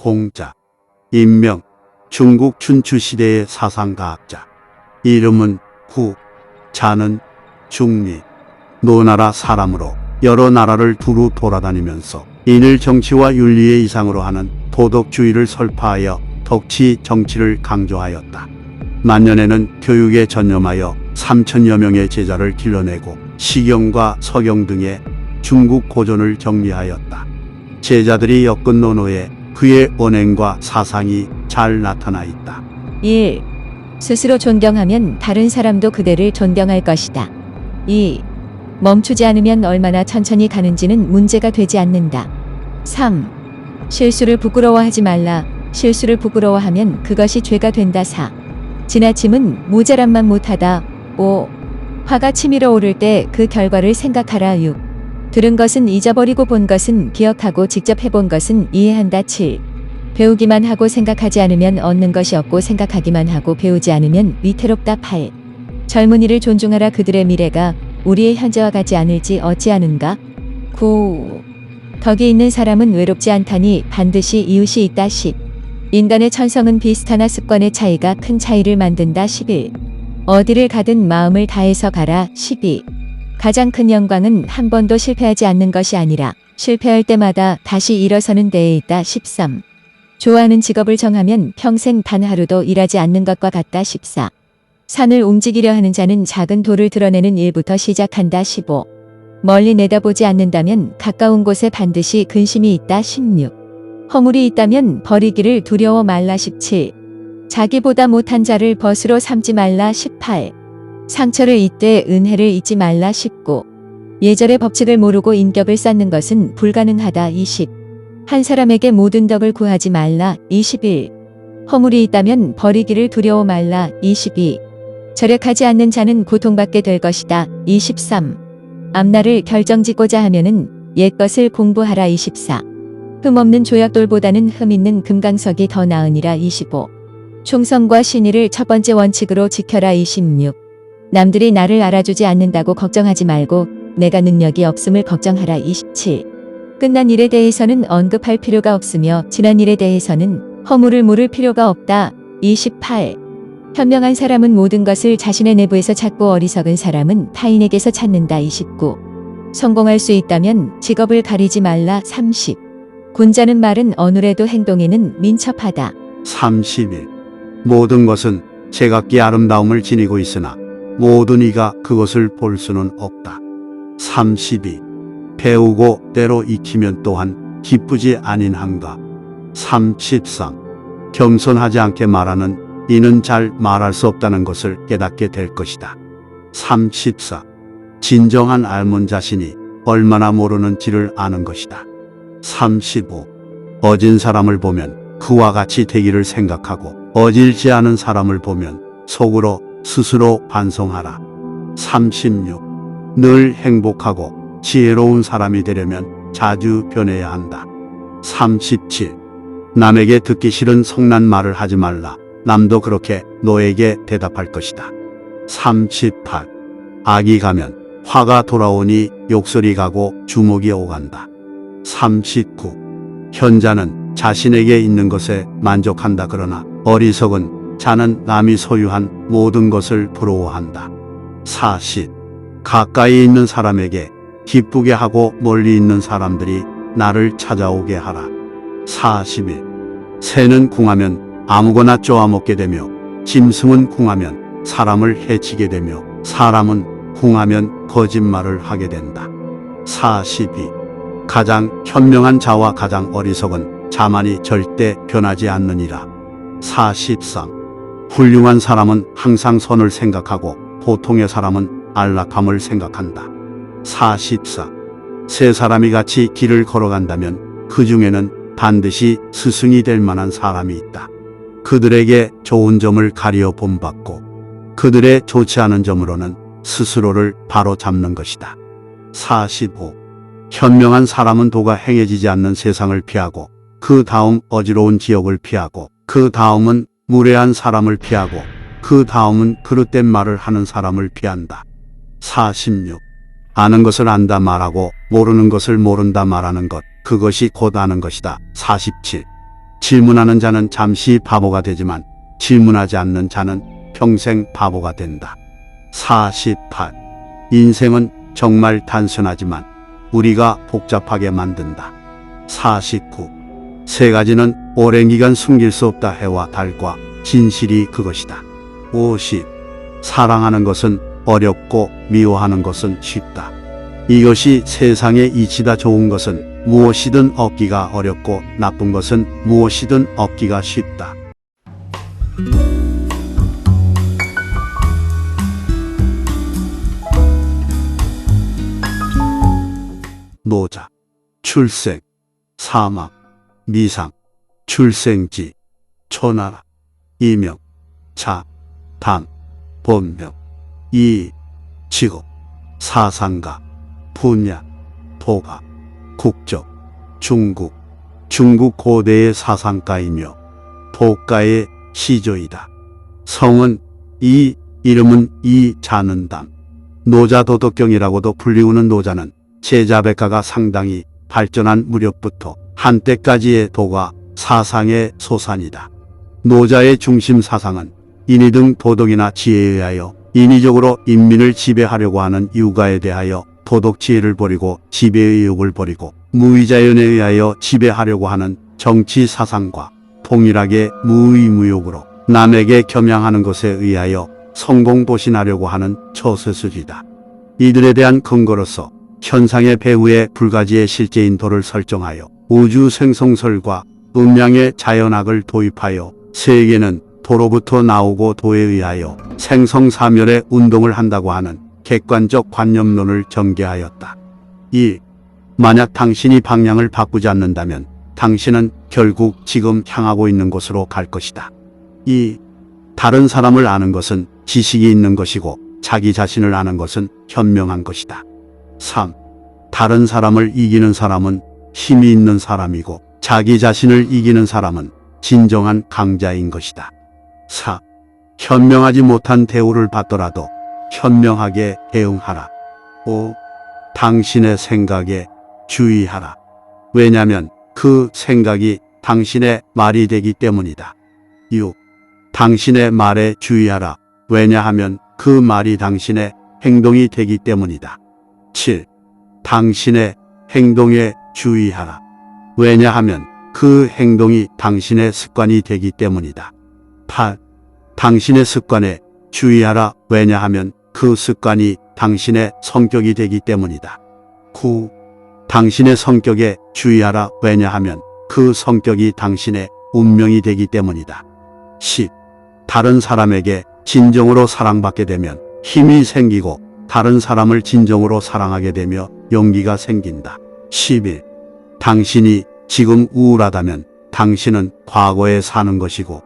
공자. 인명. 중국 춘추시대의 사상가학자. 이름은 구. 자는 중리. 노나라 사람으로 여러 나라를 두루 돌아다니면서 인을 정치와 윤리의 이상으로 하는 도덕주의를 설파하여 덕치 정치를 강조하였다. 만년에는 교육에 전념하여 3천여 명의 제자를 길러내고 시경과 서경 등의 중국 고전을 정리하였다. 제자들이 엮은 논어에 그의 언행과 사상이 잘 나타나 있다. 1. 스스로 존경하면 다른 사람도 그대를 존경할 것이다. 2. 멈추지 않으면 얼마나 천천히 가는지는 문제가 되지 않는다. 3. 실수를 부끄러워하지 말라. 실수를 부끄러워하면 그것이 죄가 된다. 4. 지나침은 모자람만 못하다. 5. 화가 치밀어 오를 때 그 결과를 생각하라. 6. 들은 것은 잊어버리고 본 것은 기억하고 직접 해본 것은 이해한다. 7. 배우기만 하고 생각하지 않으면 얻는 것이 없고 생각하기만 하고 배우지 않으면 위태롭다. 8. 젊은이를 존중하라. 그들의 미래가 우리의 현재와 같지 않을지 어찌하는가. 9. 덕이 있는 사람은 외롭지 않다니 반드시 이웃이 있다. 10. 인간의 천성은 비슷하나 습관의 차이가 큰 차이를 만든다. 11. 어디를 가든 마음을 다해서 가라. 12. 가장 큰 영광은 한 번도 실패하지 않는 것이 아니라 실패할 때마다 다시 일어서는 데에 있다. 13. 좋아하는 직업을 정하면 평생 단 하루도 일하지 않는 것과 같다. 14. 산을 움직이려 하는 자는 작은 돌을 드러내는 일부터 시작한다. 15. 멀리 내다보지 않는다면 가까운 곳에 반드시 근심이 있다. 16. 허물이 있다면 버리기를 두려워 말라. 17. 자기보다 못한 자를 벗으로 삼지 말라. 18. 상처를 잊되 은혜를 잊지 말라. 19. 예절의 법칙을 모르고 인격을 쌓는 것은 불가능하다. 20. 한 사람에게 모든 덕을 구하지 말라. 21. 허물이 있다면 버리기를 두려워 말라. 22. 절약하지 않는 자는 고통받게 될 것이다. 23. 앞날을 결정짓고자 하면은 옛것을 공부하라. 24. 흠없는 조약돌보다는 흠 있는 금강석이 더 나으니라. 25. 충성과 신의를 첫 번째 원칙으로 지켜라. 26. 남들이 나를 알아주지 않는다고 걱정하지 말고 내가 능력이 없음을 걱정하라. 27. 끝난 일에 대해서는 언급할 필요가 없으며 지난 일에 대해서는 허물을 물을 필요가 없다. 28. 현명한 사람은 모든 것을 자신의 내부에서 찾고 어리석은 사람은 타인에게서 찾는다. 29. 성공할 수 있다면 직업을 가리지 말라. 30. 군자는 말은 어눌해도 행동에는 민첩하다. 31. 모든 것은 제각기 아름다움을 지니고 있으나 모든 이가 그것을 볼 수는 없다. 32. 배우고 때로 익히면 또한 기쁘지 아닌한가. 33. 겸손하지 않게 말하는 이는 잘 말할 수 없다는 것을 깨닫게 될 것이다. 34. 진정한 알문 자신이 얼마나 모르는지를 아는 것이다. 35. 어진 사람을 보면 그와 같이 되기를 생각하고 어질지 않은 사람을 보면 속으로 스스로 반성하라. 36. 늘 행복하고 지혜로운 사람이 되려면 자주 변해야 한다. 37. 남에게 듣기 싫은 성난 말을 하지 말라. 남도 그렇게 너에게 대답할 것이다. 38. 악이 가면 화가 돌아오니 욕설이 가고 주먹이 오간다. 39. 현자는 자신에게 있는 것에 만족한다. 그러나 어리석은 자는 남이 소유한 모든 것을 부러워한다. 40. 가까이 있는 사람에게 기쁘게 하고 멀리 있는 사람들이 나를 찾아오게 하라. 41. 새는 궁하면 아무거나 쪼아먹게 되며 짐승은 궁하면 사람을 해치게 되며 사람은 궁하면 거짓말을 하게 된다. 42. 가장 현명한 자와 가장 어리석은 자만이 절대 변하지 않느니라. 43. 훌륭한 사람은 항상 선을 생각하고 보통의 사람은 안락함을 생각한다. 44. 세 사람이 같이 길을 걸어간다면 그 중에는 반드시 스승이 될 만한 사람이 있다. 그들에게 좋은 점을 가리어 본받고 그들의 좋지 않은 점으로는 스스로를 바로 잡는 것이다. 45. 현명한 사람은 도가 행해지지 않는 세상을 피하고 그 다음 어지러운 지역을 피하고 그 다음은 무례한 사람을 피하고 그 다음은 그릇된 말을 하는 사람을 피한다. 46. 아는 것을 안다 말하고 모르는 것을 모른다 말하는 것, 그것이 곧 아는 것이다. 47. 질문하는 자는 잠시 바보가 되지만 질문하지 않는 자는 평생 바보가 된다. 48. 인생은 정말 단순하지만 우리가 복잡하게 만든다. 49. 세 가지는 오랜 기간 숨길 수 없다. 해와 달과 진실이 그것이다. 50. 사랑하는 것은 어렵고 미워하는 것은 쉽다. 이것이 세상에 이치다. 좋은 것은 무엇이든 얻기가 어렵고 나쁜 것은 무엇이든 얻기가 쉽다. 노자, 출생, 사막, 미상, 출생지, 초나라, 이명, 자, 단, 본명, 이, 직업, 사상가, 분야, 도가, 국적, 중국, 중국 고대의 사상가이며 도가의 시조이다. 성은 이, 이름은 이자는담. 노자도덕경이라고도 불리우는 노자는 제자백가가 상당히 발전한 무렵부터 한때까지의 도가 사상의 소산이다. 노자의 중심 사상은 인의 등 도덕이나 지혜에 의하여 인위적으로 인민을 지배하려고 하는 육아에 대하여 도덕 지혜를 버리고 지배의 욕을 버리고 무의자연에 의하여 지배하려고 하는 정치 사상과 동일하게 무의무욕으로 남에게 겸양하는 것에 의하여 성공보신하려고 하는 처세술이다. 이들에 대한 근거로서 현상의 배후에 불가지의 실제인 도를 설정하여 우주 생성설과 음양의 자연학을 도입하여 세계는 도로부터 나오고 도에 의하여 생성사멸의 운동을 한다고 하는 객관적 관념론을 전개하였다. 1. 만약 당신이 방향을 바꾸지 않는다면 당신은 결국 지금 향하고 있는 곳으로 갈 것이다. 2. 다른 사람을 아는 것은 지식이 있는 것이고 자기 자신을 아는 것은 현명한 것이다. 3. 다른 사람을 이기는 사람은 힘이 있는 사람이고 자기 자신을 이기는 사람은 진정한 강자인 것이다. 4. 현명하지 못한 대우를 받더라도 현명하게 대응하라. 5. 당신의 생각에 주의하라. 왜냐하면 그 생각이 당신의 말이 되기 때문이다. 6. 당신의 말에 주의하라. 왜냐하면 그 말이 당신의 행동이 되기 때문이다. 7. 당신의 행동에 주의하라. 왜냐하면 그 행동이 당신의 습관이 되기 때문이다. 8. 당신의 습관에 주의하라. 왜냐하면 그 습관이 당신의 성격이 되기 때문이다. 9. 당신의 성격에 주의하라. 왜냐하면 그 성격이 당신의 운명이 되기 때문이다. 10. 다른 사람에게 진정으로 사랑받게 되면 힘이 생기고 다른 사람을 진정으로 사랑하게 되며 용기가 생긴다. 11. 당신이 지금 우울하다면 당신은 과거에 사는 것이고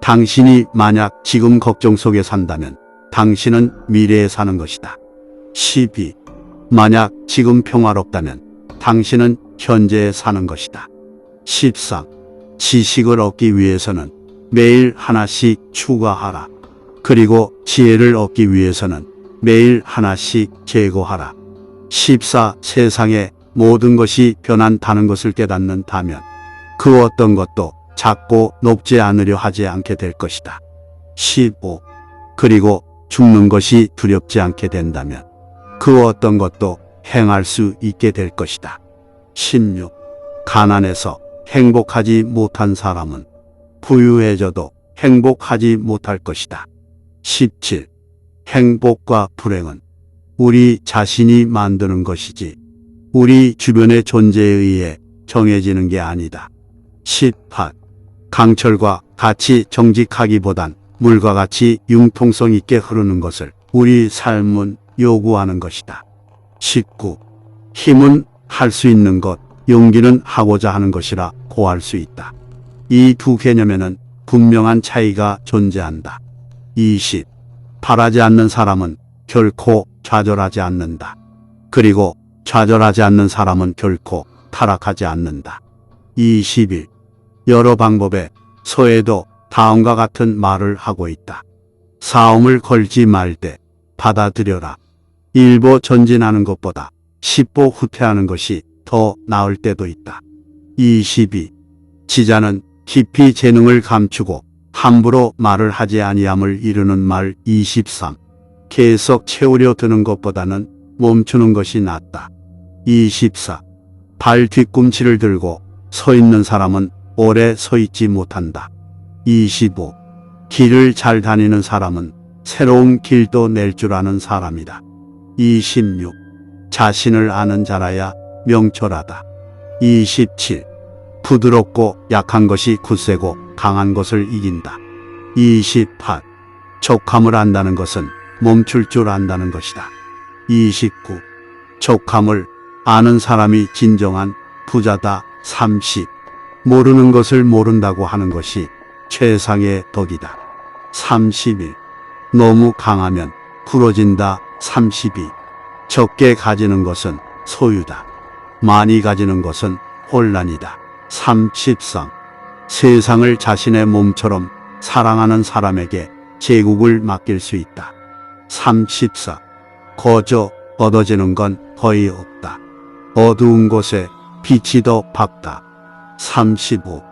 당신이 만약 지금 걱정 속에 산다면 당신은 미래에 사는 것이다. 12. 만약 지금 평화롭다면 당신은 현재에 사는 것이다. 13. 지식을 얻기 위해서는 매일 하나씩 추가하라. 그리고 지혜를 얻기 위해서는 매일 하나씩 제거하라. 14. 세상의 모든 것이 변한다는 것을 깨닫는다면 그 어떤 것도 작고 높지 않으려 하지 않게 될 것이다. 15. 그리고 죽는 것이 두렵지 않게 된다면 그 어떤 것도 행할 수 있게 될 것이다. 16. 가난해서 행복하지 못한 사람은 부유해져도 행복하지 못할 것이다. 17. 행복과 불행은 우리 자신이 만드는 것이지 우리 주변의 존재에 의해 정해지는 게 아니다. 18. 강철과 같이 정직하기보단 물과 같이 융통성 있게 흐르는 것을 우리 삶은 요구하는 것이다. 19. 힘은 할 수 있는 것, 용기는 하고자 하는 것이라 고할 수 있다. 이 두 개념에는 분명한 차이가 존재한다. 20. 바라지 않는 사람은 결코 좌절하지 않는다. 그리고 좌절하지 않는 사람은 결코 타락하지 않는다. 21. 여러 방법의 서에도 다음과 같은 말을 하고 있다. 싸움을 걸지 말 때 받아들여라. 1보 전진하는 것보다 10보 후퇴하는 것이 더 나을 때도 있다. 22. 지자는 깊이 재능을 감추고 함부로 말을 하지 아니함을 이루는 말. 23. 계속 채우려 드는 것보다는 멈추는 것이 낫다. 24. 발 뒤꿈치를 들고 서 있는 사람은 오래 서 있지 못한다. 25. 길을 잘 다니는 사람은 새로운 길도 낼 줄 아는 사람이다. 26. 자신을 아는 자라야 명철하다. 27. 부드럽고 약한 것이 굳세고 강한 것을 이긴다. 28. 족함을 안다는 것은 멈출 줄 안다는 것이다. 29. 족함을 아는 사람이 진정한 부자다. 30. 모르는 것을 모른다고 하는 것이 최상의 덕이다. 31. 너무 강하면 부러진다. 32. 적게 가지는 것은 소유다. 많이 가지는 것은 혼란이다. 33. 세상을 자신의 몸처럼 사랑하는 사람에게 제국을 맡길 수 있다. 34. 거저 얻어지는 건 거의 없다. 어두운 곳에 빛이 더 밝다. 35.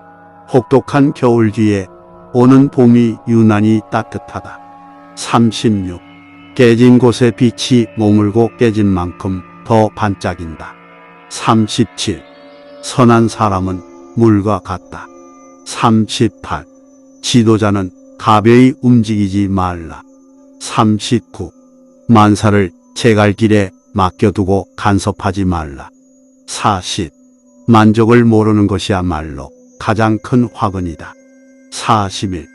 혹독한 겨울 뒤에 오는 봄이 유난히 따뜻하다. 36. 깨진 곳에 빛이 머물고 깨진 만큼 더 반짝인다. 37. 선한 사람은 물과 같다. 38. 지도자는 가벼이 움직이지 말라. 39. 만사를 제갈길에 맡겨두고 간섭하지 말라. 40. 만족을 모르는 것이야말로 가장 큰 화근이다. 41.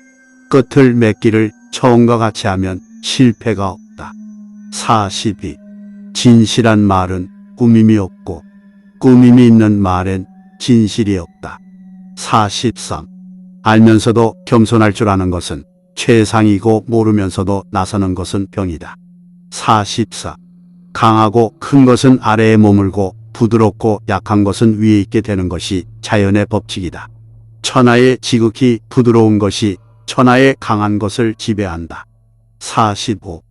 끝을 맺기를 처음과 같이 하면 실패가 없다. 42. 진실한 말은 꾸밈이 없고 꾸밈이 있는 말엔 진실이 없다. 43. 알면서도 겸손할 줄 아는 것은 최상이고 모르면서도 나서는 것은 병이다. 44. 강하고 큰 것은 아래에 머물고 부드럽고 약한 것은 위에 있게 되는 것이 자연의 법칙이다. 천하의 지극히 부드러운 것이 천하의 강한 것을 지배한다. 45.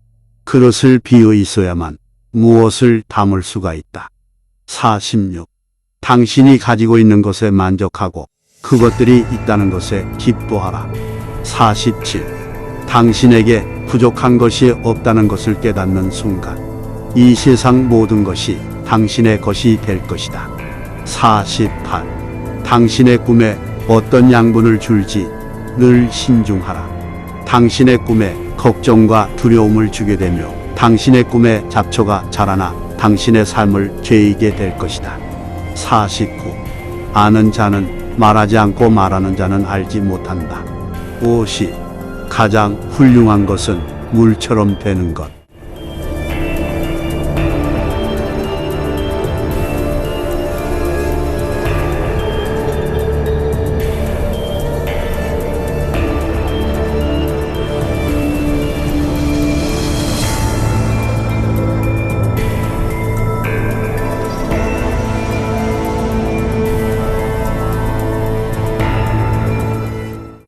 그릇을 비어 있어야만 무엇을 담을 수가 있다. 46. 당신이 가지고 있는 것에 만족하고 그것들이 있다는 것에 기뻐하라. 47. 당신에게 부족한 것이 없다는 것을 깨닫는 순간 이 세상 모든 것이 당신의 것이 될 것이다. 48. 당신의 꿈에 어떤 양분을 줄지 늘 신중하라. 당신의 꿈에 걱정과 두려움을 주게 되며 당신의 꿈에 잡초가 자라나 당신의 삶을 죄이게 될 것이다. 49. 아는 자는 말하지 않고 말하는 자는 알지 못한다. 50. 가장 훌륭한 것은 물처럼 되는 것.